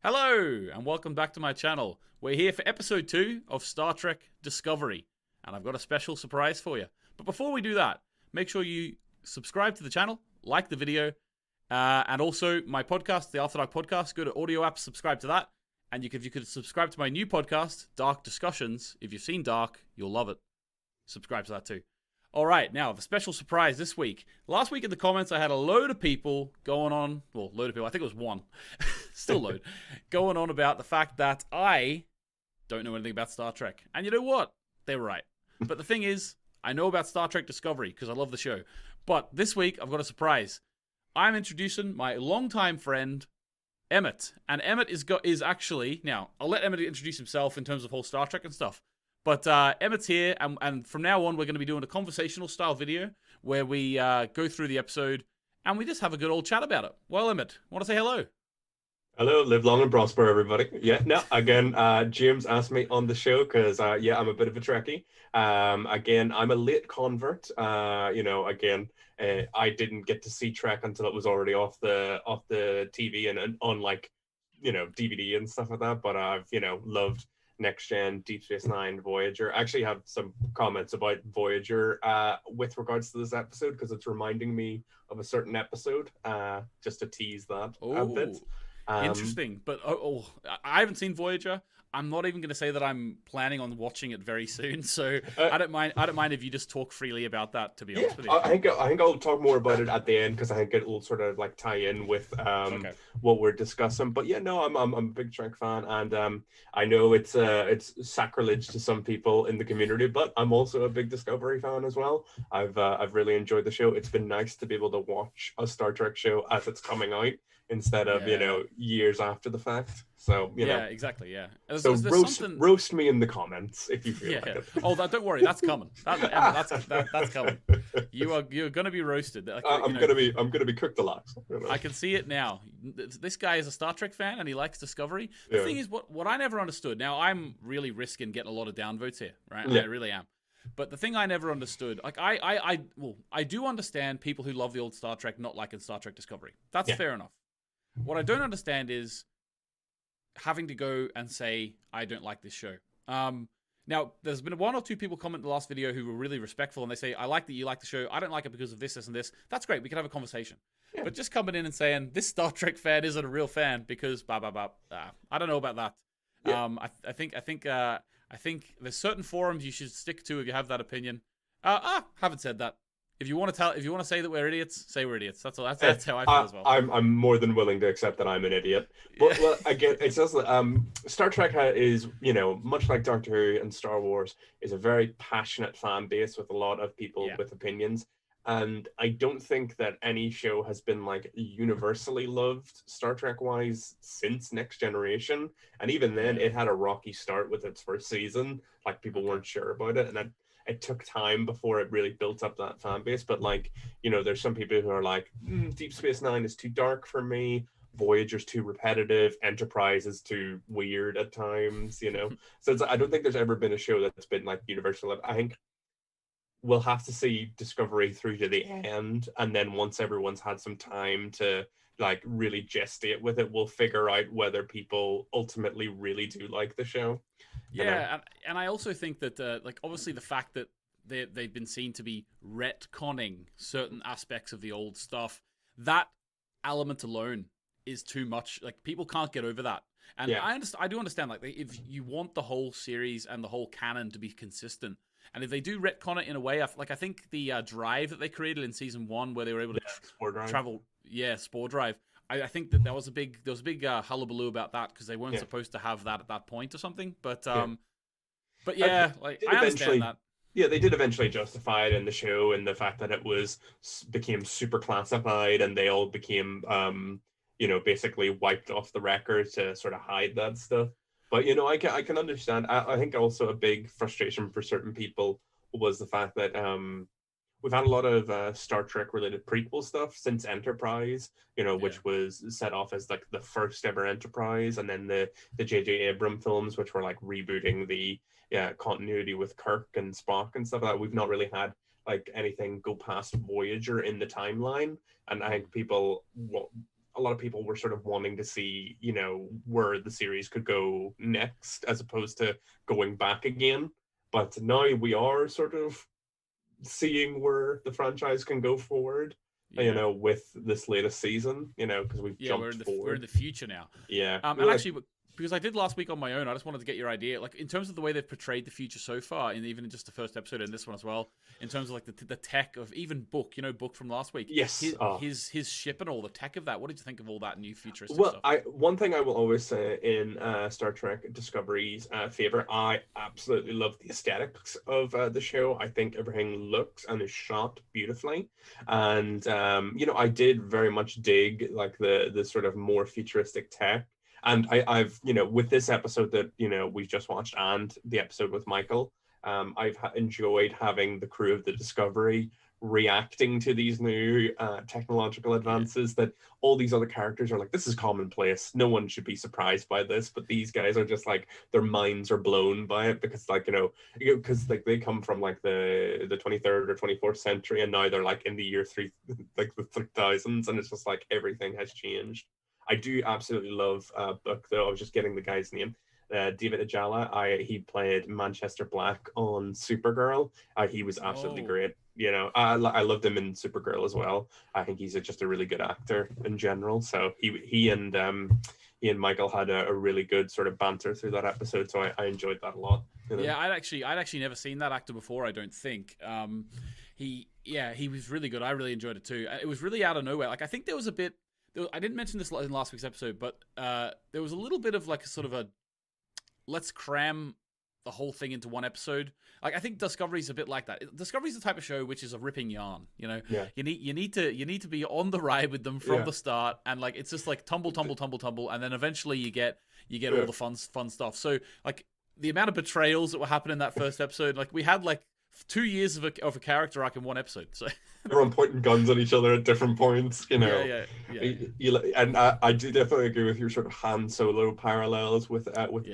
Hello, and welcome back to my channel. We're here for episode 2 of Star Trek Discovery, and I've got a special surprise for you. But before we do that, make sure you subscribe to the channel, like the video, and also my podcast, the After Dark Podcast. Go to audio apps, subscribe to that, and if you could subscribe to my new podcast, Dark Discussions. If you've seen Dark, you'll love it. Subscribe to that too. All right, now the special surprise this week. Last week in the comments, I had a load of people going on. Well, load of people. I think it was one. Still load. Going on about the fact that I don't know anything about Star Trek. And you know what? They were right. But the thing is, I know about Star Trek Discovery because I love the show. But this week, I've got a surprise. I'm introducing my longtime friend, Emmett. And Emmett is actually... Now, I'll let Emmett introduce himself in terms of whole Star Trek and stuff. But Emmett's here, and from now on, we're going to be doing a conversational style video where we go through the episode and we just have a good old chat about it. Well, Emmett, want to say hello? Hello, live long and prosper, everybody. Yeah, no, again, James asked me on the show because, yeah, I'm a bit of a Trekkie. Again, I'm a late convert. Again, I didn't get to see Trek until it was already off the TV and on like, DVD and stuff like that. But I've, loved Next Gen, Deep Space Nine, Voyager. I actually have some comments about Voyager with regards to this episode because it's reminding me of a certain episode. Just to tease that a bit. Interesting, but I haven't seen Voyager. I'm not even going to say that I'm planning on watching it very soon, so I don't mind. I don't mind if you just talk freely about that. To be honest with you, I think I'll talk more about it at the end because I think it will sort of like tie in with what we're discussing. But yeah, no, I'm a big Trek fan, and I know it's sacrilege to some people in the community, but I'm also a big Discovery fan as well. I've really enjoyed the show. It's been nice to be able to watch a Star Trek show as it's coming out instead of years after the fact. So exactly. So roast me in the comments if you feel like it. Oh, don't worry, that's coming. That's coming. You're gonna be roasted. I'm gonna be cooked alive. I can see it now. This guy is a Star Trek fan and he likes Discovery. The thing is, what I never understood. Now I'm really risking getting a lot of downvotes here, right? Yeah. I really am. But the thing I never understood, like I do understand people who love the old Star Trek not liking Star Trek Discovery. That's fair enough. What I don't understand is having to go and say, I don't like this show. Now, there's been one or two people comment in the last video who were really respectful, and they say, I like that you like the show. I don't like it because of this, and this. That's great. We can have a conversation. Yeah. But just coming in and saying, this Star Trek fan isn't a real fan because blah, blah, blah. I don't know about that. Yeah. I think there's certain forums you should stick to if you have that opinion. Haven't said that. If you want to say that we're idiots, say we're idiots. That's how I feel as well. I'm more than willing to accept that I'm an idiot. But well, again, it says Star Trek is, much like Doctor Who and Star Wars, is a very passionate fan base with a lot of people with opinions. And I don't think that any show has been like universally loved Star Trek wise since Next Generation. And even then, it had a rocky start with its first season. Like people weren't sure about it, and it took time before it really built up that fan base. But like, there's some people who are like, Deep Space Nine is too dark for me. Voyager's too repetitive. Enterprise is too weird at times, So I don't think there's ever been a show that's been like universal. I think we'll have to see Discovery through to the end. And then once everyone's had some time to like really gestate with it, we'll figure out whether people ultimately really do like the show. Yeah, and I also think that, like, obviously the fact that they've been seen to be retconning certain aspects of the old stuff, that element alone is too much. Like, people can't get over that. And I do understand, like, if you want the whole series and the whole canon to be consistent, and if they do retcon it in a way, I think the drive that they created in season 1 where they were able to travel, Spore Drive, I think that there was a big hullabaloo about that because they weren't supposed to have that at that point or something. But I understand that. Yeah, they did eventually justify it in the show and the fact that it became super classified and they all became, basically wiped off the record to sort of hide that stuff. But, I can understand. I think also a big frustration for certain people was the fact that we've had a lot of Star Trek related prequel stuff since Enterprise, which was set off as like the first ever Enterprise, and then the J.J. Abrams films, which were like rebooting the continuity with Kirk and Spock and stuff like that. We've not really had like anything go past Voyager in the timeline, and I think people a lot of people were sort of wanting to see, you know, where the series could go next, as opposed to going back again. But now we are sort of seeing where the franchise can go forward, you know, with this latest season, you know, because we've jumped forward. We're in the future now. Yeah. And actually, because I did last week on my own, I just wanted to get your idea, like in terms of the way they've portrayed the future so far, and even in just the first episode and this one as well, in terms of like the tech of even Book, you know, Book from last week. Yes. His ship and all the tech of that. What did you think of all that new futuristic well, stuff? One thing I will always say in Star Trek Discovery's favor, I absolutely love the aesthetics of the show. I think everything looks and is shot beautifully, and you know, I did very much dig like the sort of more futuristic tech. And I've, you know, with this episode that, you know, we've just watched and the episode with Michael, I've enjoyed having the crew of the Discovery reacting to these new technological advances that all these other characters are like, this is commonplace. No one should be surprised by this. But these guys are just like, their minds are blown by it because, like, you know, because like they come from like the 23rd or 24th century, and now they're like in the year like the 3000s, and it's just like everything has changed. I do absolutely love Book, though. I was just getting the guy's name. David Ajala. He played Manchester Black on Supergirl. He was absolutely great. You know, I loved him in Supergirl as well. I think he's just a really good actor in general. So he and Michael had a really good sort of banter through that episode. So I enjoyed that a lot. You know? Yeah, I'd actually never seen that actor before, I don't think. He was really good. I really enjoyed it too. It was really out of nowhere. Like, I think there was a bit. I didn't mention this in last week's episode, but there was a little bit of like a sort of a let's cram the whole thing into one episode. Like, I think Discovery's a bit like that. Discovery's the type of show which is a ripping yarn. You know, you need to be on the ride with them from the start, and like it's just like tumble, and then eventually you get all the fun stuff. So like the amount of betrayals that were happening in that first episode, like we had like 2 years of a character arc in one episode. So everyone pointing guns at each other at different points, you know. And I do definitely agree with your sort of Han Solo parallels with Book.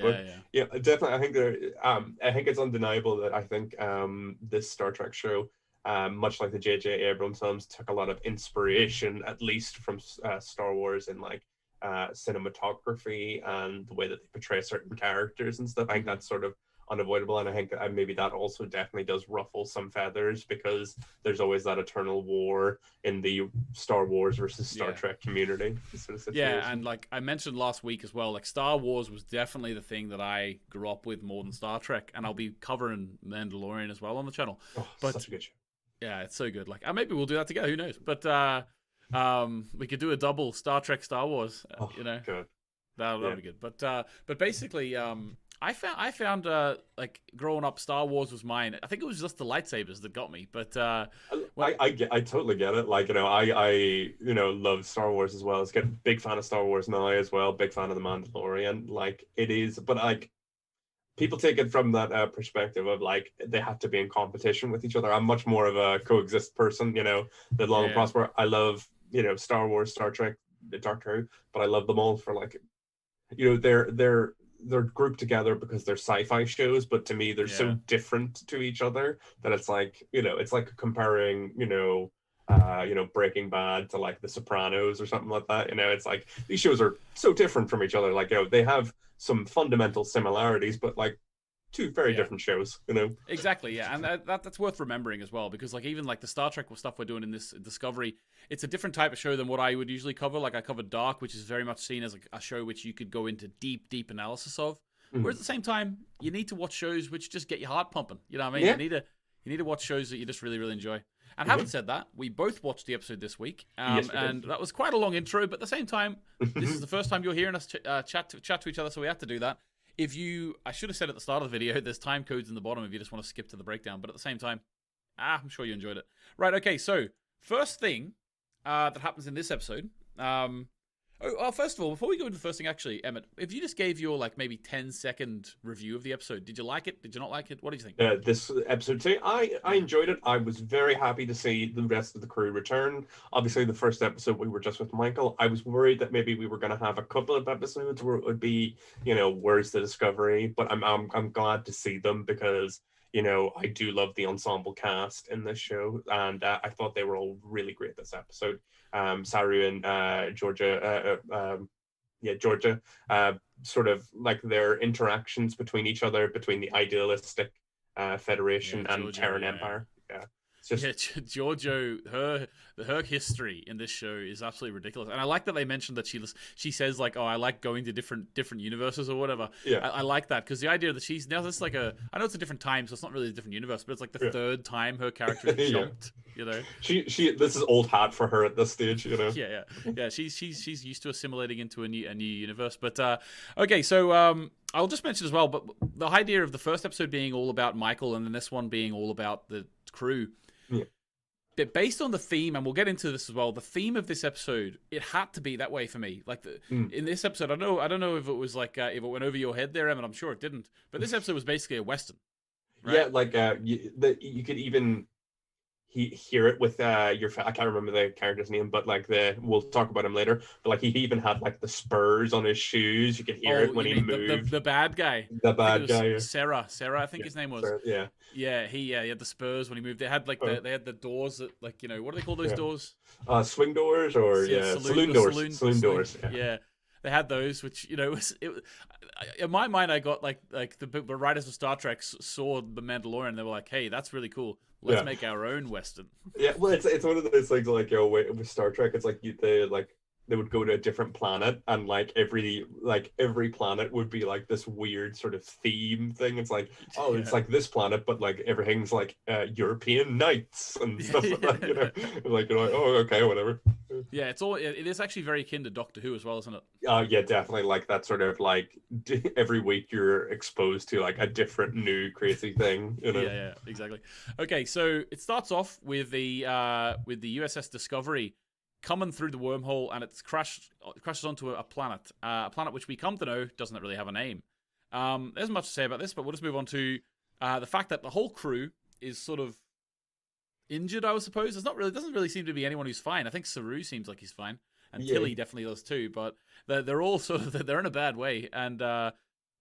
Yeah, definitely. I think I think it's undeniable that I think this Star Trek show, much like the J.J. Abrams films, took a lot of inspiration, at least from Star Wars, in like cinematography and the way that they portray certain characters and stuff. I think that's sort of unavoidable, and I think maybe that also definitely does ruffle some feathers, because there's always that eternal war in the Star Wars versus Star Trek community sort of situation. And like I mentioned last week as well, like Star Wars was definitely the thing that I grew up with more than Star Trek, and I'll be covering Mandalorian as well on the channel. But such a good show. Yeah, it's so good. Like maybe we'll do that together, who knows. But we could do a double Star Trek Star Wars, you know. Good. That'll be good. But basically I found like growing up, Star Wars was mine. I think it was just the lightsabers that got me. But I totally get it. Like, you know, I you know, love Star Wars as well. It's a big fan of Star Wars now as well. Big fan of the Mandalorian. Like, it is, but like people take it from that perspective of like they have to be in competition with each other. I'm much more of a coexist person. You know, live long and prosper. I love, you know, Star Wars, Star Trek, Doctor Who, but I love them all for like, you know, they're grouped together because they're sci-fi shows, but to me they're so different to each other that it's like, you know, it's like comparing, you know, Breaking Bad to like The Sopranos or something like that. You know, it's like these shows are so different from each other. Like, you know, they have some fundamental similarities, but like two very different shows, you know. Exactly, yeah, and that's worth remembering as well, because like even like the Star Trek stuff we're doing in this Discovery, it's a different type of show than what I would usually cover. Like I covered Dark, which is very much seen as like a show which you could go into deep analysis of. Whereas at the same time, you need to watch shows which just get your heart pumping. You know what I mean? You need to watch shows that you just really enjoy. And having said that, we both watched the episode this week, and that was quite a long intro. But at the same time, this is the first time you're hearing us chat to each other, so we have to do that. I should have said at the start of the video, there's time codes in the bottom if you just want to skip to the breakdown. But at the same time, I'm sure you enjoyed it. Right, okay, so first thing that happens in this episode. First of all, before we go into the first thing, actually, Emmett, if you just gave your like maybe 10-second review of the episode, did you like it? Did you not like it? What did you think? This episode 2, I enjoyed it. I was very happy to see the rest of the crew return. Obviously, the first episode we were just with Michael. I was worried that maybe we were going to have a couple of episodes where it would be, you know, where's the Discovery? But I'm glad to see them because, you know, I do love the ensemble cast in this show, and I thought they were all really great this episode. Saru and Georgia, sort of like their interactions between each other, between the idealistic Federation and Georgia, Terran Empire. Yeah. Giorgio, her history in this show is absolutely ridiculous, and I like that they mentioned that she says like, "Oh, I like going to different universes or whatever." Yeah, I like that because the idea that she's now this like I know it's a different time, so it's not really a different universe, but it's like the third time her character has jumped. You know, she this is old hat for her at this stage. You know, yeah. She's used to assimilating into a new universe, but okay, so I'll just mention as well, but the idea of the first episode being all about Michael and then this one being all about the crew. Yeah. But based on the theme, and we'll get into this as well, the theme of this episode, it had to be that way for me. Like in this episode, I don't know if it was like if it went over your head there, Emmett. I'm sure it didn't. But this episode was basically a Western. Right? Yeah, like you could even hear it with I can't remember the character's name, but like we'll talk about him later. But like he even had like the spurs on his shoes. You could hear it when he moved. The bad guy. The bad guy. Yeah. Sarah, I think his name was. Sarah, yeah. Yeah, he had the spurs when he moved. They had like they had the doors that like what do they call those doors? Swing doors or saloon doors. Saloon doors. Yeah. They had those, which in my mind, I got like the writers of Star Trek saw the Mandalorian. They were like, "Hey, that's really cool. Let's make our own Western." Yeah, well, it's one of those things like with Star Trek, it's like they would go to a different planet, and like every planet would be like this weird sort of theme thing. It's like, it's like this planet, but like everything's like European nights and stuff like that. Like you're like, oh, okay, whatever. Yeah, it is actually very akin to Doctor Who as well, isn't it? Yeah, definitely. Like that sort of like every week you're exposed to like a different new crazy thing. Yeah, exactly. Okay, so it starts off with the USS Discovery coming through the wormhole, and it crashes onto a planet which we come to know doesn't really have a name. There's much to say about this, but we'll just move on to the fact that the whole crew is sort of injured, I suppose. Doesn't really seem to be anyone who's fine. I think Saru seems like he's fine, and Tilly definitely does too. But they're all they're in a bad way, and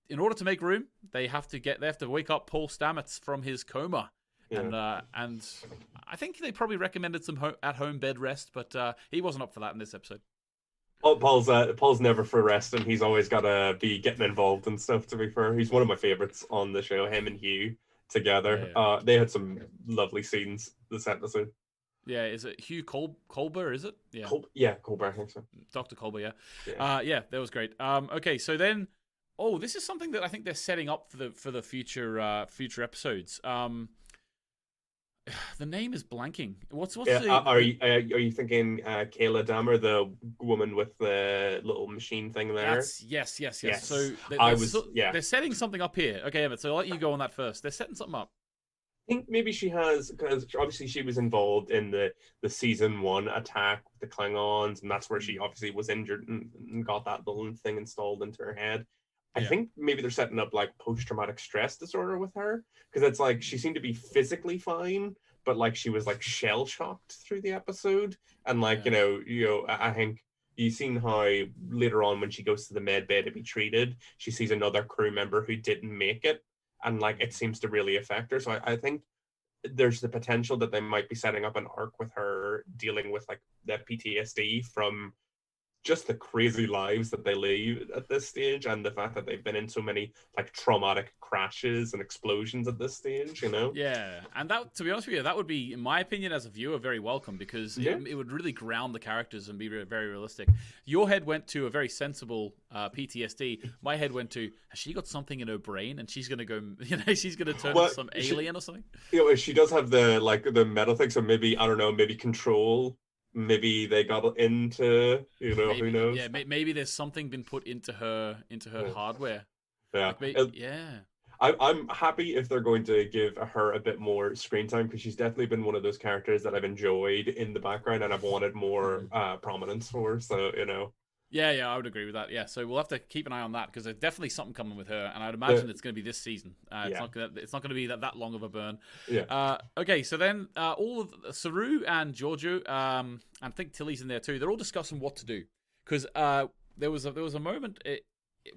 in order to make room, they have to wake up Paul Stamets from his coma. Yeah. And I think they probably recommended some at-home bed rest, but he wasn't up for that in this episode. Oh, Paul's never for rest, and he's always got to be getting involved and stuff. To be fair, he's one of my favorites on the show. Him and Hugh together, they had some lovely scenes this episode. Yeah, is it Hugh Colbert? Is it? Yeah, Colbert. I think so. Dr. Colbert. Yeah, that was great. Okay, so then, this is something that I think they're setting up for the future episodes. The name is blanking. What's are you thinking Kayla Dammer, the woman with the little machine thing there? Yes. So they're setting something up here. Okay, Emmett, so I'll let you go on that first. They're setting something up. I think maybe she has, because obviously she was involved in the season 1 attack with the Klingons, and that's where she obviously was injured and got that little thing installed into her head. I think maybe they're setting up like post-traumatic stress disorder with her, because it's like she seemed to be physically fine, but like she was like shell-shocked through the episode, and like I think you've seen how later on when she goes to the med bay to be treated, she sees another crew member who didn't make it, and like it seems to really affect her. So I think there's the potential that they might be setting up an arc with her dealing with like that PTSD from just the crazy lives that they live at this stage, and the fact that they've been in so many like traumatic crashes and explosions at this stage, Yeah, and that, to be honest with you, that would be, in my opinion, as a viewer, very welcome, because it would really ground the characters and be very realistic. Your head went to a very sensible PTSD. My head went to, has she got something in her brain and she's gonna go, she's gonna turn into some alien or something? She does have the metal thing, so maybe, I don't know, maybe control. Maybe they got into, maybe, who knows? Yeah, maybe there's something been put into her hardware. Yeah. I'm happy if they're going to give her a bit more screen time, because she's definitely been one of those characters that I've enjoyed in the background and I've wanted more prominence for. So, Yeah, I would agree with that. Yeah, so we'll have to keep an eye on that, because there's definitely something coming with her, and I'd imagine it's going to be this season. It's not going to be that long of a burn. Yeah. Okay, so then all of Saru and Giorgio, and I think Tilly's in there too. They're all discussing what to do, because there was a moment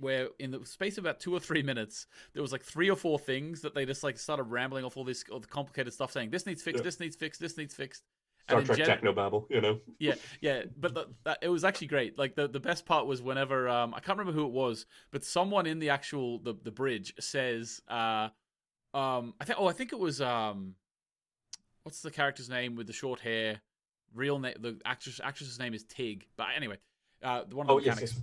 where in the space of about 2 or 3 minutes, there was like 3 or 4 things that they just like started rambling off all the complicated stuff, saying this needs fixed, this needs fixed, this needs fixed. Star Trek technobabble, you know. Yeah, but it was actually great. Like the best part was whenever I can't remember who it was, but someone in the actual the bridge says I think it was what's the character's name with the short hair? Real name, the actress's name is Tig. But anyway, one of the mechanics,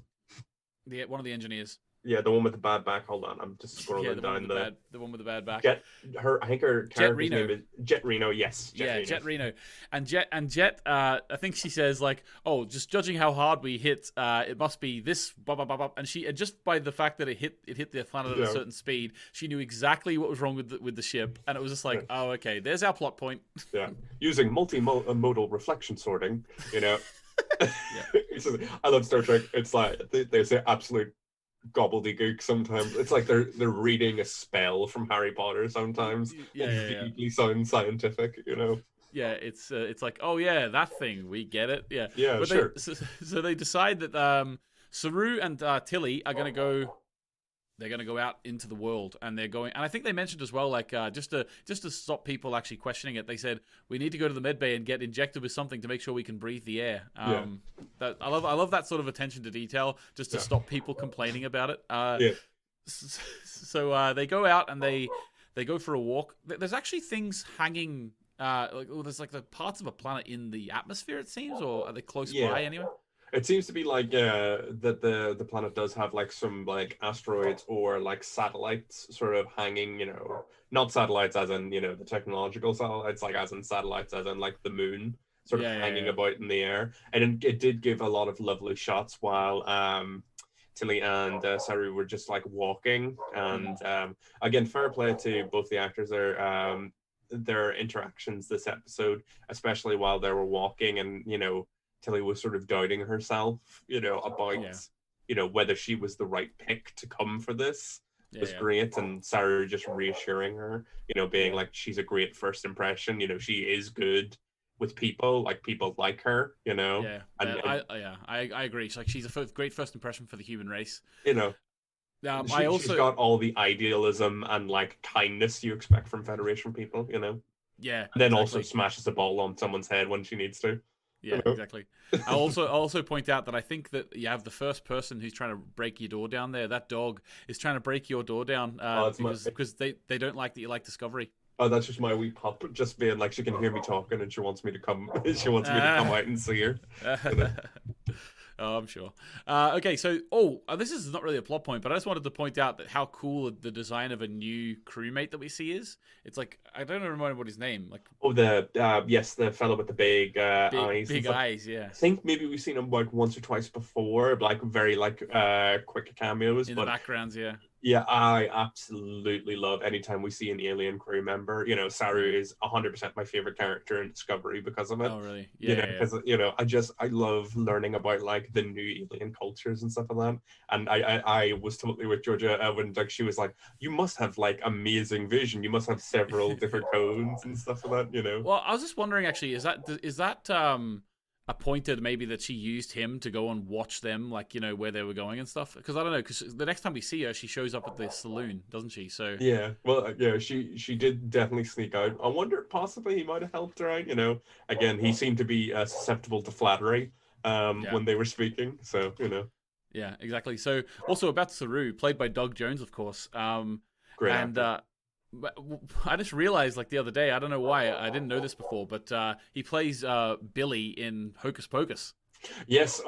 one of the engineers. Yeah, the one with the bad back. Hold on, I'm just scrolling down the one with the bad back. I think her character's name is Jet Reno. Yes, Jet Reno, and Jet. I think she says like, "Oh, just judging how hard we hit, it must be this." Blah, blah, blah, blah. And just by the fact that it hit the planet at a certain speed, she knew exactly what was wrong with the ship, and it was just like, "Oh, okay, there's our plot point." Yeah, using multimodal reflection sorting, you know. I love Star Trek. It's like they say absolute gobbledygook sometimes. It's like they're reading a spell from Harry Potter sometimes. Vaguely sounds scientific, you know. Yeah, it's like, oh yeah, that thing, we get it. Yeah, but sure. So they decide that Saru and Tilly are gonna go. They're going to go out into the world, and they're going. And I think they mentioned as well, like just to stop people actually questioning it. They said we need to go to the med bay and get injected with something to make sure we can breathe the air. That I love that sort of attention to detail, just to stop people complaining about it. So they go out and they go for a walk. There's actually things hanging. There's like the parts of a planet in the atmosphere, it seems, or are they close by anyway? It seems to be like that the planet does have like some like asteroids or like satellites sort of hanging, you know, not satellites as in, you know, the technological satellites, like as in satellites as in like the moon sort of hanging about in the air. And it did give a lot of lovely shots while Tilly and Saru were just like walking. And again, fair play to both the actors there. Their interactions this episode, especially while they were walking, and you know, Tilly was sort of doubting herself, you know, about, you know, whether she was the right pick to come for this was great. And Sarah just reassuring her, you know, being like, she's a great first impression. You know, she is good with people like her, you know. I agree. She's a great first impression for the human race. You know, she's got all the idealism and like kindness you expect from Federation people, you know. Yeah. And then also smashes a ball on someone's head when she needs to. Yeah, exactly. I also point out that I think that you have the first person who's trying to break your door down there. That dog is trying to break your door down because they don't like that you like Discovery. Oh, that's just my wee pup, just being like, she can hear me talking and she wants me to come. She wants me to come out and see her. You know? Oh, I'm sure. Okay, so this is not really a plot point, but I just wanted to point out that how cool the design of a new crewmate that we see is. It's like, I don't remember what his name. Like, the fellow with the big eyes. Big eyes, yeah. I think maybe we've seen him like once or twice before, like very like quick cameos in the backgrounds, yeah. Yeah, I absolutely love anytime we see an alien crew member. You know, Saru is 100% my favorite character in Discovery because of it. Oh, really? Yeah. Because you know, I love learning about like the new alien cultures and stuff like that. And I was totally with Georgia when like she was like, you must have like amazing vision. You must have several different codes and stuff like that. You know. Well, I was just wondering actually, is that appointed maybe that she used him to go and watch them, like, you know, where they were going and stuff? Because I don't know, because the next time we see her, she shows up at the saloon, doesn't she? So she did definitely sneak out. I wonder possibly he might have helped her out, you know. Again, he seemed to be susceptible to flattery when they were speaking, so you know. Yeah, exactly. So also about Saru, played by Doug Jones, of course. Great actor. I just realized, like, the other day, I don't know why, I didn't know this before, but he plays Billy in Hocus Pocus. Yes,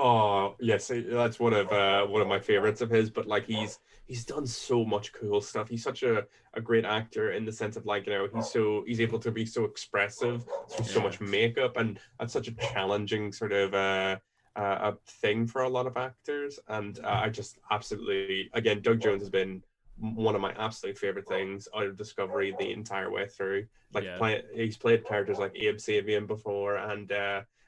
yes, that's one of my favorites of his. But like, he's done so much cool stuff. He's such a great actor in the sense of like, you know, he's able to be so expressive through so much makeup, and that's such a challenging sort of a thing for a lot of actors. And I just absolutely, again, Doug Jones has been one of my absolute favorite things out of Discovery the entire way through. Like, he's played characters like Abe Sapien before, and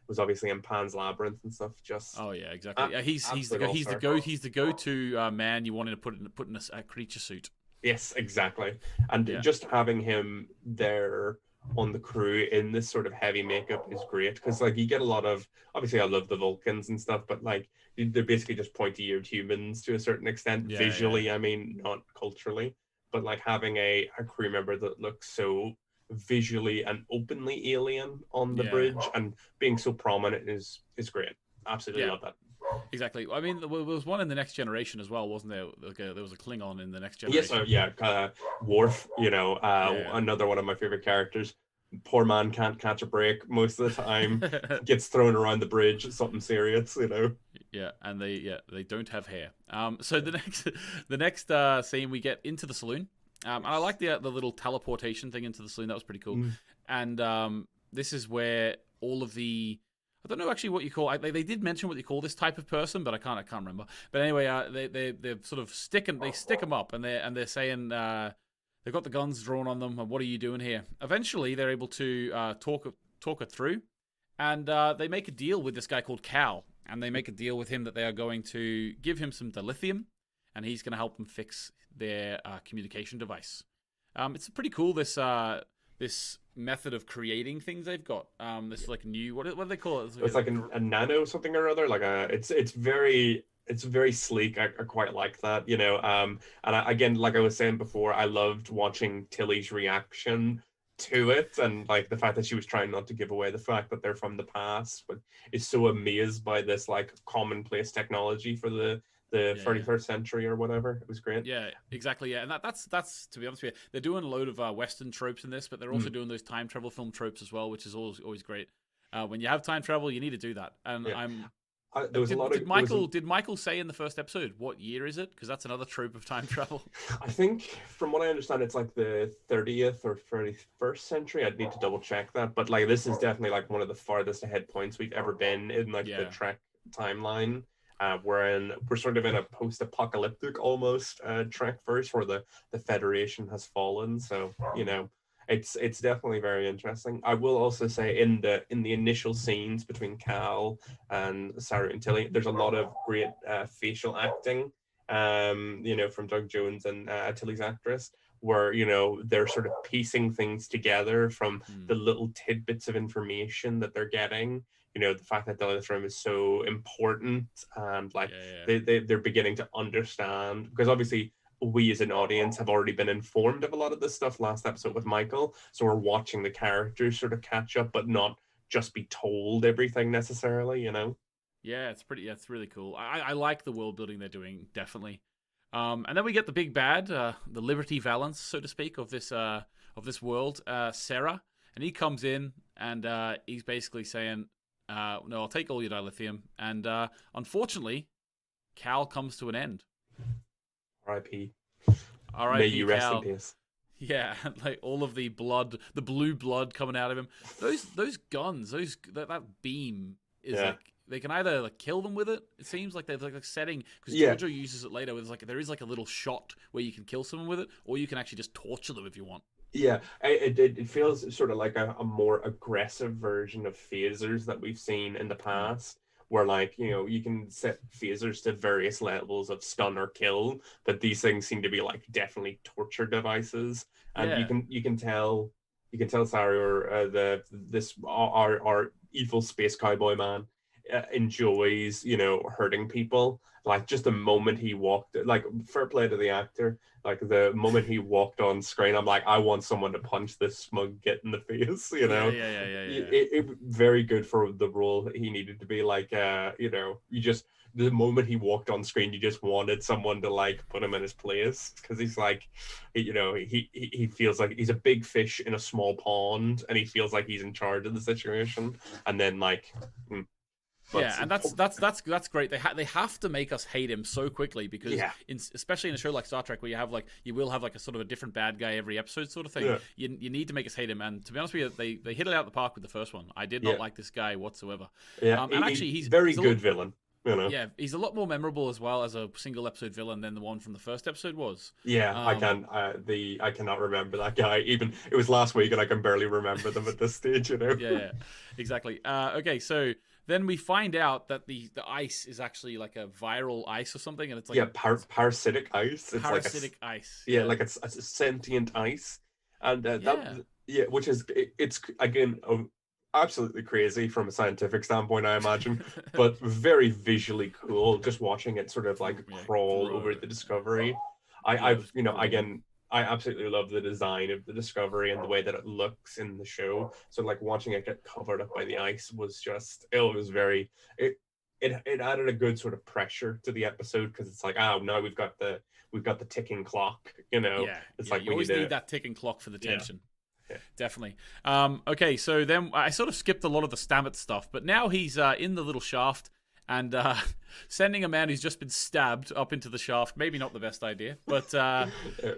was obviously in Pan's Labyrinth and stuff. Just exactly. He's the go-to man you wanted to put in a creature suit. Yes, exactly. And just having him there on the crew in this sort of heavy makeup is great, because like, you get a lot of, obviously I love the Vulcans and stuff, but like, they're basically just pointy-eared humans to a certain extent, visually. I mean, not culturally, but like having a crew member that looks so visually and openly alien on the bridge, and being so prominent is great. Absolutely love that. Exactly. I mean, there was one in the Next Generation as well, wasn't there? Like there was a Klingon in the Next Yes, Generation. Worf. Another one of my favorite characters. Poor man can't catch a break most of the time. Gets thrown around the bridge. Something serious, Yeah, and they don't have hair. So the next scene, we get into the saloon. And I like the little teleportation thing into the saloon. That was pretty cool. And this is where all of the, I don't know actually what you call. They did mention what you call this type of person, but I can't remember. But anyway, they're sort of stick them up, and they're saying they've got the guns drawn on them. And what are you doing here? Eventually, they're able to talk it through, and they make a deal with this guy called Cal, and they make a deal with him that they are going to give him some dilithium, and he's going to help them fix their communication device. It's pretty cool, this method of creating things they've got. This like new, what do they call it? It's like a nano something or other. Like it's very sleek. I quite like that, and again, like I was saying before, I loved watching Tilly's reaction to it, and like the fact that she was trying not to give away the fact that they're from the past, but is so amazed by this like commonplace technology for the 31st century or whatever. It was great. Yeah, exactly. Yeah, and that's to be honest with you, they're doing a load of Western tropes in this, but they're also doing those time travel film tropes as well, which is always great. When you have time travel, you need to do that. And there was did Michael say in the first episode what year is it? Because that's another trope of time travel. I think, from what I understand, it's like the 30th or 31st century. I'd need to double check that, but like this is definitely like one of the farthest ahead points we've ever been in like the Trek timeline. We're sort of in a post-apocalyptic almost Trek verse where the Federation has fallen. So it's definitely very interesting. I will also say in the initial scenes between Cal and Sarah and Tilly, there's a lot of great facial acting, from Doug Jones and Tilly's actress, where they're sort of piecing things together from the little tidbits of information that they're getting. The fact that dilithium is so important, and like they're beginning to understand, because obviously we as an audience have already been informed of a lot of this stuff last episode with Michael, so we're watching the characters sort of catch up, but not just be told everything necessarily. Yeah, it's really cool. I like the world building they're doing, definitely. And then we get the big bad, the Liberty Valance, so to speak, of this world, Sarah, and he comes in and he's basically saying, no, I'll take all your dilithium. And unfortunately, Cal comes to an end. R.I.P. R.I.P. May you rest Cal. in peace. Yeah, like all of the blood, the blue blood coming out of him. Those guns, that beam is like, they can either like kill them with it. It seems like they're like setting, because Giorgio uses it later. There is like a little shot where you can kill someone with it, or you can actually just torture them if you want. Yeah, it feels sort of like a more aggressive version of phasers that we've seen in the past, where like, you can set phasers to various levels of stun or kill, but these things seem to be like definitely torture devices, and you can tell Sarah, or our evil space cowboy man, enjoys hurting people. Like just the moment he walked, like, fair play to the actor, like the moment he walked on screen, I'm like, I want someone to punch this smug git in the face. It very good for the role he needed to be. Like you just, the moment he walked on screen, you just wanted someone to like put him in his place, because he's like, he feels like he's a big fish in a small pond, and he feels like he's in charge of the situation, and then like and that's great. They have to make us hate him so quickly, because especially in a show like Star Trek, where you will have like a sort of a different bad guy every episode sort of thing. You need to make us hate him, and to be honest with you, they hit it out of the park with the first one. I did not like this guy whatsoever. And actually he's very good villain. Yeah, he's a lot more memorable as well as a single episode villain than the one from the first episode was. I cannot remember that guy. Even it was last week, and I can barely remember them at this stage. Yeah, exactly. Okay, so then we find out that the ice is actually like a viral ice or something, and it's like parasitic ice. It's parasitic ice. Yeah, like it's a sentient ice, and which is it's again absolutely crazy from a scientific standpoint, I imagine, but very visually cool. Just watching it sort of like crawl over the Discovery. Again, I absolutely love the design of the Discovery and the way that it looks in the show. So like watching it get covered up by the ice was just, it was very, it added a good sort of pressure to the episode, because it's like, oh, now we've got the ticking clock, Yeah, it's yeah. like You we always need to, need that ticking clock for the yeah, tension. yeah. Definitely. Okay, so then I sort of skipped a lot of the Stamets stuff, but now he's in the little shaft and sending a man who's just been stabbed up into the shaft. Maybe not the best idea, but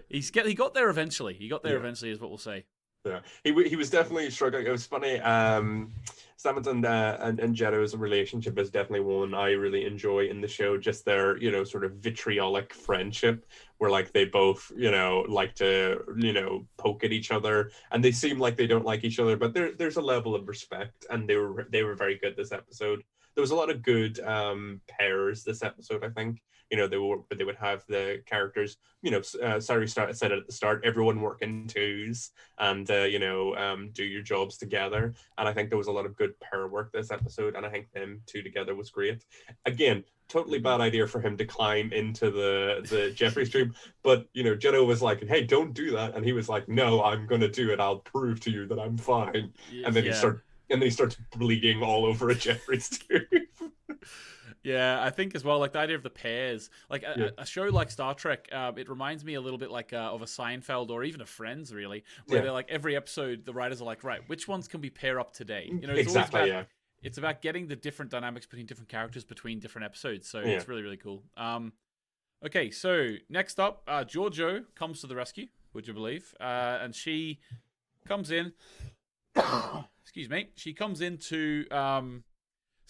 he got there eventually. He got there eventually, is what we'll say. Yeah, he was definitely struggling. It was funny. Stamets and Jetto's relationship is definitely one I really enjoy in the show. Just their, sort of vitriolic friendship, where like they both, like to, poke at each other, and they seem like they don't like each other, but there's a level of respect, and they were very good this episode. There was a lot of good pairs this episode, I think. They would have the characters, Sari said it at the start, everyone work in twos and, do your jobs together. And I think there was a lot of good pair work this episode, and I think them two together was great. Again, totally bad idea for him to climb into the Jeffrey tube, but, Jetto was like, hey, don't do that. And he was like, no, I'm going to do it. I'll prove to you that I'm fine. And then he starts bleeding all over a Jeffrey's tube. Yeah, I think as well, like the idea of the pairs, like a show like Star Trek, it reminds me a little bit like of a Seinfeld or even a Friends, really, where they're like every episode, the writers are like, right, which ones can we pair up today? It's exactly, it's about getting the different dynamics between different characters between different episodes, so it's really, really cool. Okay, so next up, Giorgio comes to the rescue, would you believe? And she comes in, excuse me, she comes in to...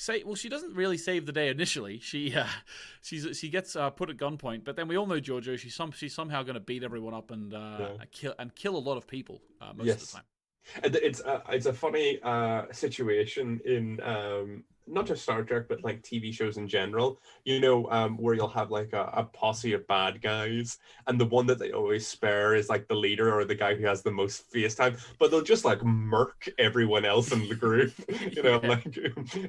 she doesn't really save the day initially. She gets put at gunpoint, but then we all know Giorgio. She's somehow going to beat everyone up and kill a lot of people most of the time. It's a funny situation in not just Star Trek, but like TV shows in general. Where you'll have like a posse of bad guys, and the one that they always spare is like the leader or the guy who has the most face time. But they'll just like murk everyone else in the group. Like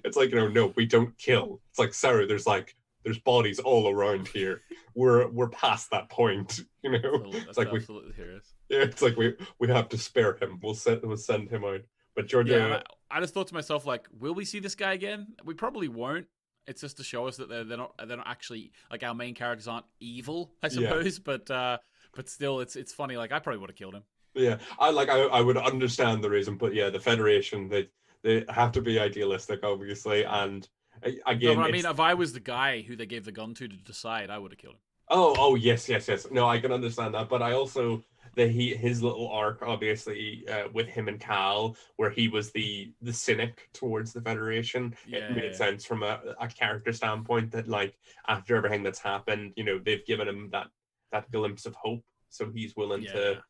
it's like, no, we don't kill. It's like, sorry, there's bodies all around here. We're past that point. That's absolutely serious. Yeah, it's like we have to spare him. We'll send him out. But Giorgio, yeah, I just thought to myself, like, will we see this guy again? We probably won't. It's just to show us that they're not actually, like, our main characters aren't evil, I suppose. Yeah. But still, it's funny. Like, I probably would have killed him. Yeah, I would understand the reason, but yeah, the Federation, they have to be idealistic, obviously, and again, no, but I mean, if I was the guy who they gave the gun to decide, I would have killed him. Oh, yes. No, I can understand that, but I also his little arc, obviously, with him and Cal, where he was the cynic towards the Federation. It made sense from a character standpoint that, like, after everything that's happened, they've given him that glimpse of hope, so he's willing to,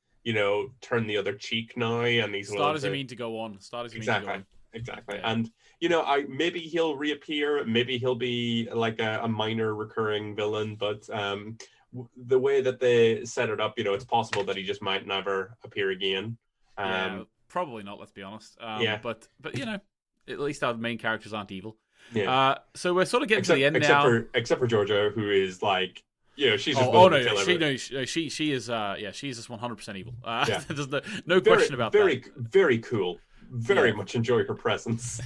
turn the other cheek now, and he's start as you mean to go on. Exactly. Yeah. And maybe he'll reappear, maybe he'll be like a minor recurring villain, but the way that they set it up, it's possible that he just might never appear again. Probably not, let's be honest. But at least our main characters aren't evil. So we're sort of getting to the end now. Except for Giorgio, who is like, she's just willing to kill everyone. She is she's just 100% evil. There's no question about that. Very cool. Very much enjoy her presence,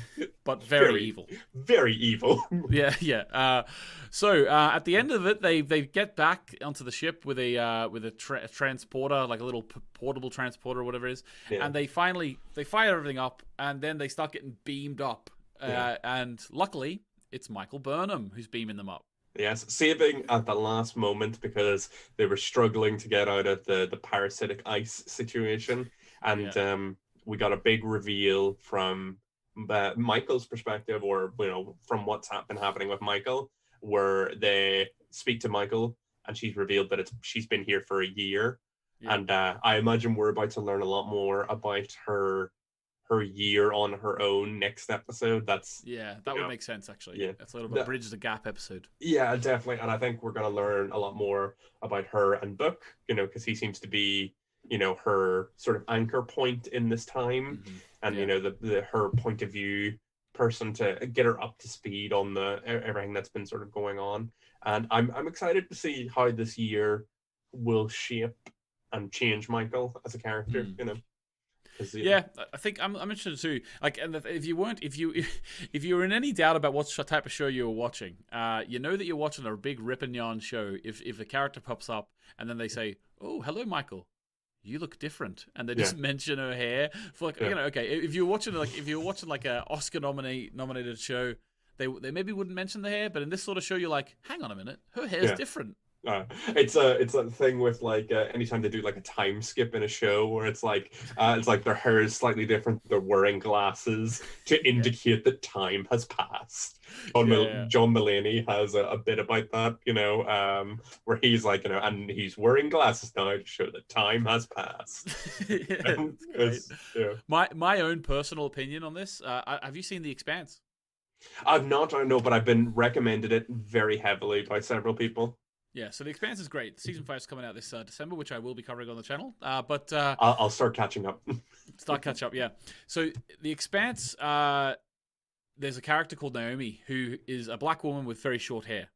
but very evil. Very evil. Yeah. So at the end of it, they get back onto the ship with a transporter, like a little portable transporter or whatever it is, and they fire everything up, and then they start getting beamed up, and luckily it's Michael Burnham who's beaming them up. Yes, saving at the last moment because they were struggling to get out of the parasitic ice situation, and we got a big reveal from Michael's perspective, or from what's been happening with Michael, where they speak to Michael and she's revealed that she's been here for a year, and I imagine we're about to learn a lot more about her year on her own next episode. That would make sense, actually. Yeah, that's a little bit bridge the gap episode. Yeah, definitely, and I think we're going to learn a lot more about her and Book, because he seems to be her sort of anchor point in this time, and her point of view person to get her up to speed on everything that's been sort of going on. And I'm excited to see how this year will shape and change Michael as a character, you know. Yeah, I think I'm interested too. Like, and if you were in any doubt about what type of show you were watching, you know that you're watching a big rip and yarn show. If a character pops up and then they say, "Oh, hello, Michael, you look different," and they just mention her hair for like, you know, okay, if you're watching like a Oscar nominated show, they maybe wouldn't mention the hair, but in this sort of show, you're like, hang on a minute, her hair's different. It's that thing with like anytime they do like a time skip in a show where it's like their hair is slightly different, they're wearing glasses to indicate that time has passed. John Mulaney has a bit about that, you know, where he's like, you know, and he's wearing glasses now to show that time has passed. My own personal opinion on this, have you seen The Expanse? I've not, I don't know, but I've been recommended it very heavily by several people. Yeah, so The Expanse is great. Season 5 is coming out this December, which I will be covering on the channel. But I'll start catching up. Yeah. So The Expanse, there's a character called Naomi who is a black woman with very short hair.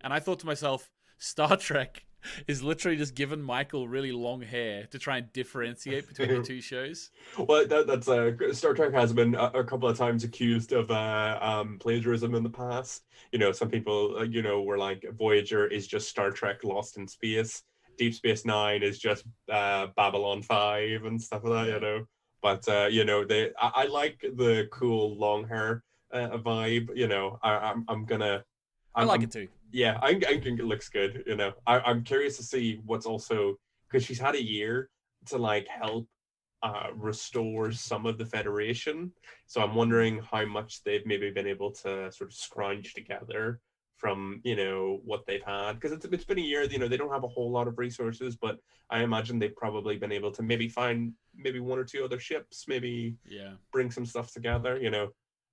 And I thought to myself, Star Trek is literally just given Michael really long hair to try and differentiate between the two shows. Well, that's Star Trek has been a couple of times accused of plagiarism in the past. You know, some people, you know, were like, Voyager is just Star Trek lost in space. Deep Space Nine is just Babylon 5 and stuff like that, you know. But, you know, I like the cool long hair vibe, you know. I like it too. Yeah, I think it looks good, you know. I'm curious to see what's also, because she's had a year to like help restore some of the Federation. So I'm wondering how much they've maybe been able to sort of scrounge together from, you know, what they've had. Because it's been a year, you know, they don't have a whole lot of resources, but I imagine they've probably been able to maybe find maybe one or two other ships, maybe bring some stuff together, you know.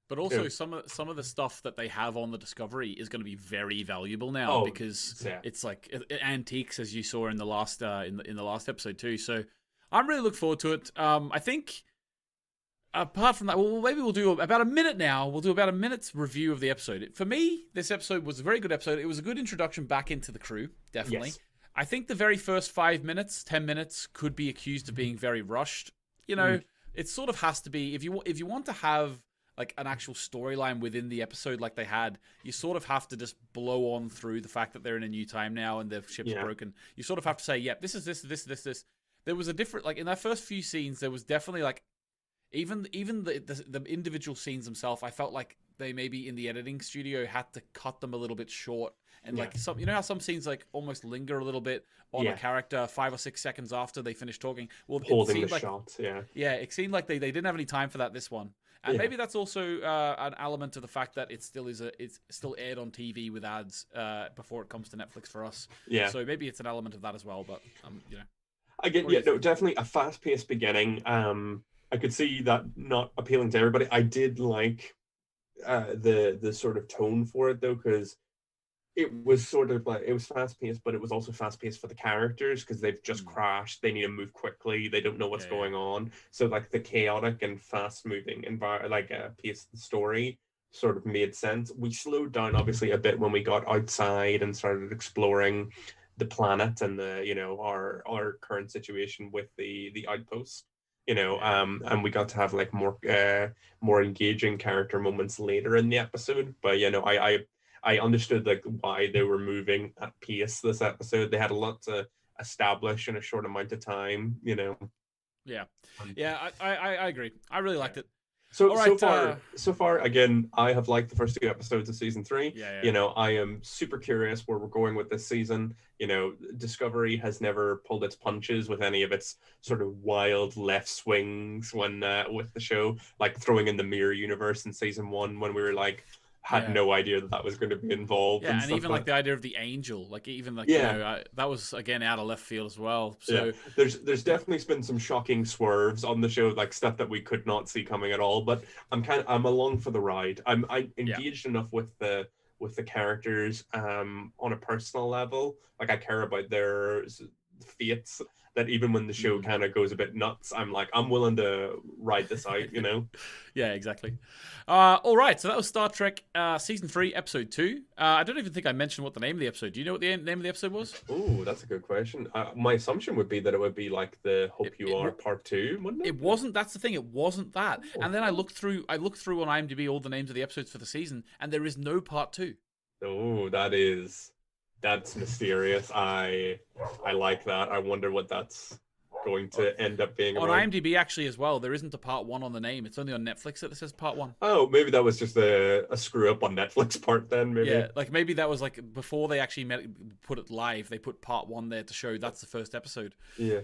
But also, some of the stuff that they have on the Discovery is going to be very valuable now because it's like antiques, as you saw in the last in the last episode too. So I'm really looking forward to it. I think apart from that, well, maybe we'll do about a minute now. We'll do about a minute's review of the episode. For me, this episode was a very good episode. It was a good introduction back into the crew, definitely. Yes. I think the very first 5 minutes, 10 minutes could be accused of being very rushed. You know, it sort of has to be if you want to have like an actual storyline within the episode like they had, you sort of have to just blow on through the fact that they're in a new time now and their ship's broken. You sort of have to say, yep, this is this. There was a different, like in that first few scenes, there was definitely like, even the individual scenes themselves, I felt like they maybe in the editing studio had to cut them a little bit short. And like some, you know how some scenes like almost linger a little bit on a character 5 or 6 seconds after they finish talking. Well, holding the shot, it seemed like they didn't have any time for that this one. And maybe that's also an element of the fact that it's still aired on TV with ads before it comes to Netflix for us. Yeah. So maybe it's an element of that as well. But you know, I get definitely a fast-paced beginning. I could see that not appealing to everybody. I did like the sort of tone for it though, because it was sort of like, it was fast-paced, but it was also fast-paced for the characters because they've just crashed. They need to move quickly. They don't know what's going on. So like the chaotic and fast-moving pace of the story sort of made sense. We slowed down obviously a bit when we got outside and started exploring the planet and the, you know, our current situation with the outpost. You know, and we got to have like more engaging character moments later in the episode. But you know, I understood like why they were moving at pace this episode. They had a lot to establish in a short amount of time, you know. I agree. I really liked it. So far, again, I have liked the first 2 episodes of season 3. You know, I am super curious where we're going with this season. You know, Discovery has never pulled its punches with any of its sort of wild left swings when with the show, like throwing in the mirror universe in season 1 when we were like, had no idea that was going to be involved. Yeah, and even like the idea of the angel, like even like you know, that was again out of left field as well. So there's definitely been some shocking swerves on the show, like stuff that we could not see coming at all. But I'm along for the ride. I'm engaged enough with the characters on a personal level. Like I care about fates that even when the show kind of goes a bit nuts, I'm like, I'm willing to ride this out, you know? Yeah, exactly. All right, so that was Star Trek Season 3, Episode 2. I don't even think I mentioned what the name of the episode. Do you know what the name of the episode was? Oh, that's a good question. My assumption would be that it would be like the Hope You Are Part 2, wouldn't it? It wasn't. That's the thing. It wasn't that. Oh, and then I looked through on IMDb all the names of the episodes for the season, and there is no Part 2. Oh, that's mysterious. I like that. I wonder what that's going to end up being on about. IMDb actually as well. There isn't a Part 1 on the name. It's only on Netflix that it says Part 1. Oh, maybe that was just a screw up on Netflix part then. Maybe. Yeah, like maybe that was like before they actually put it live. They put Part 1 there to show that's the first episode. Yeah.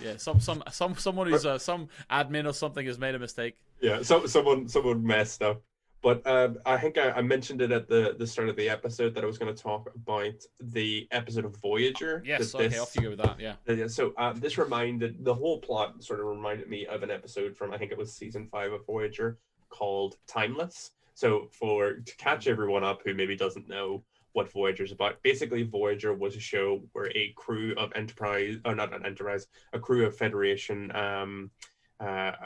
Yeah, someone who's some admin or something has made a mistake. Yeah, someone messed up. But I think I mentioned it at the start of the episode that I was going to talk about the episode of Voyager. Yes, okay, off you go with that, yeah. So the whole plot sort of reminded me of an episode from, I think it was season 5 of Voyager, called Timeless. So to catch everyone up who maybe doesn't know what Voyager's about, basically Voyager was a show where a crew of a crew of Federation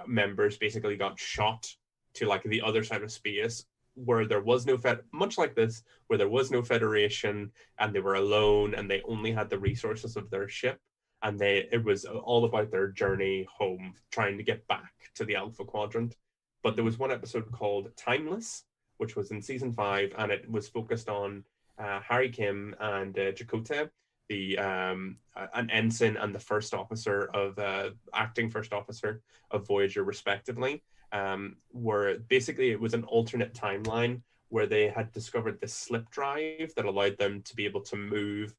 members basically got shot to like the other side of space, where there was no much like this, where there was no Federation and they were alone and they only had the resources of their ship, and it was all about their journey home, trying to get back to the Alpha Quadrant. But there was one episode called Timeless, which was in season 5, and it was focused on Harry Kim and Chakotay, an ensign and the acting first officer of Voyager, respectively. Where basically it was an alternate timeline where they had discovered this slip drive that allowed them to be able to move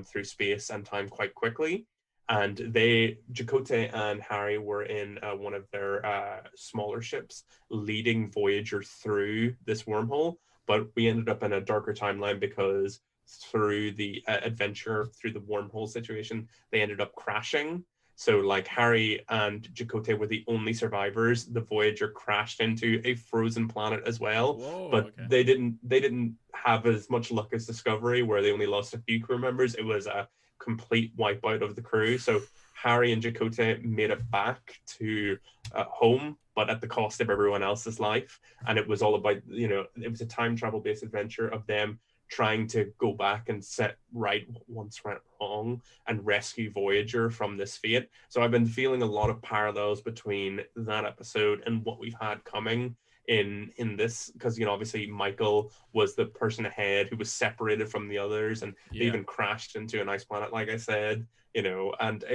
through space and time quite quickly. And Chakotay and Harry were in one of their smaller ships leading Voyager through this wormhole. But we ended up in a darker timeline because through the adventure, through the wormhole situation, they ended up crashing. So like Harry and Chakotay were the only survivors. The Voyager crashed into a frozen planet as well. Whoa, but okay. they didn't have as much luck as Discovery, where they only lost a few crew members. It was a complete wipeout of the crew. So Harry and Chakotay made it back to home, but at the cost of everyone else's life. And it was all about, it was a time travel based adventure of them trying to go back and set right what once went wrong and rescue Voyager from this fate. So I've been feeling a lot of parallels between that episode and what we've had coming in this, because obviously Michael was the person ahead who was separated from the others, and they even crashed into an ice planet, like I said, and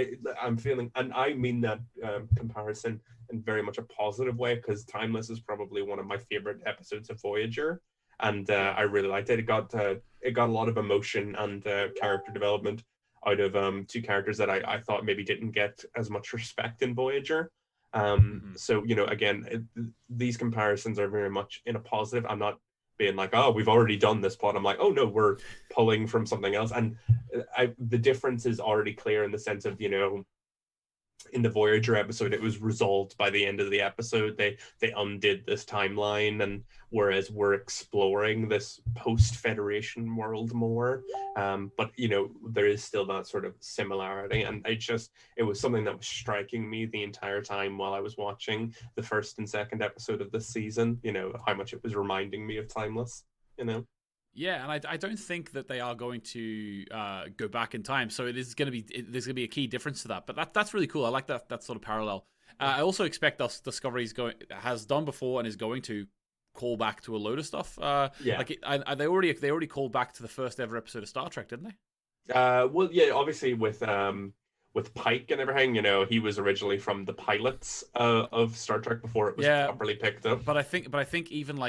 I'm feeling, and I mean that comparison in very much a positive way, because Timeless is probably one of my favorite episodes of Voyager. And I really liked it. It got a lot of emotion and character development out of two characters that I thought maybe didn't get as much respect in Voyager. So, again, these comparisons are very much in a positive. I'm not being like, oh, we've already done this plot. I'm like, oh, no, we're pulling from something else. And the difference is already clear in the sense of, in the Voyager episode, it was resolved by the end of the episode. They undid this timeline, and whereas we're exploring this post-Federation world more, but there is still that sort of similarity, and it was something that was striking me the entire time while I was watching the first and second episode of this season. How much it was reminding me of Timeless. Yeah, and I don't think that they are going to go back in time. So there's going to be a key difference to that. But that's really cool. I like that sort of parallel. I also expect Discovery's has done before and is going to call back to a load of stuff. They already called back to the first ever episode of Star Trek, didn't they? Well, yeah, obviously with Pike and everything, he was originally from the pilots of Star Trek before it was properly picked up. But I think even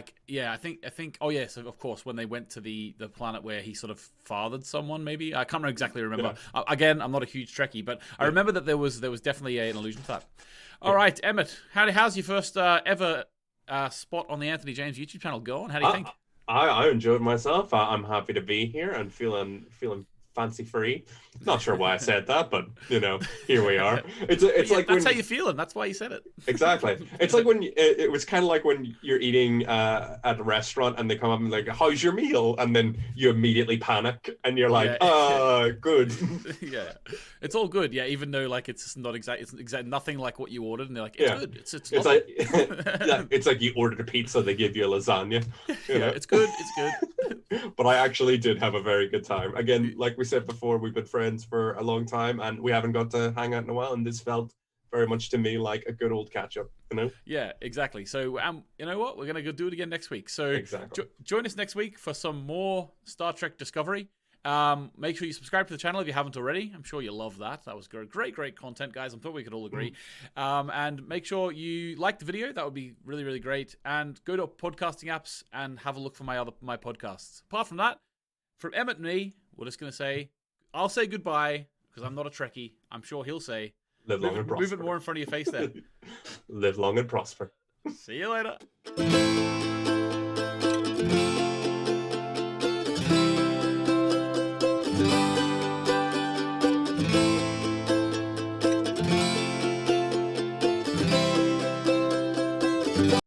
oh yes, of course, when they went to the planet where he sort of fathered someone, maybe I can't exactly remember. Yeah. Again, I'm not a huge Trekkie, but I remember that there was definitely an allusion to that. All right, Emmett, how's your first ever spot on the Anthony James YouTube channel going? How do you think? I enjoyed myself. I'm happy to be here and feeling fancy free. Not sure why I said that, but here we are. It's like that's how you're feeling. That's why you said it. Exactly. It's like when it was kind of like when you're eating at a restaurant and they come up and like, "How's your meal?" And then you immediately panic and you're like, good." Yeah, it's all good. Yeah, even though like it's not exact, it's exact nothing like what you ordered, and they're like, "It's good. It's like it's like you ordered a pizza, they give you a lasagna. It's good. It's good. But I actually did have a very good time. Again, like we said before, we've been friends for a long time, and we haven't got to hang out in a while, and this felt very much to me like a good old catch up, Yeah, exactly. So, you know what? We're gonna go do it again next week. So, join us next week for some more Star Trek Discovery. Make sure you subscribe to the channel if you haven't already. I'm sure you'll love that. That was great content, guys. I'm sure we could all agree. And make sure you like the video. That would be really, really great. And go to podcasting apps and have a look for my podcasts. Apart from that, from Emmett and me, we're just gonna say, I'll say goodbye because I'm not a Trekkie. I'm sure he'll say, live long and prosper. Move it more in front of your face there. Live long and prosper. See you later.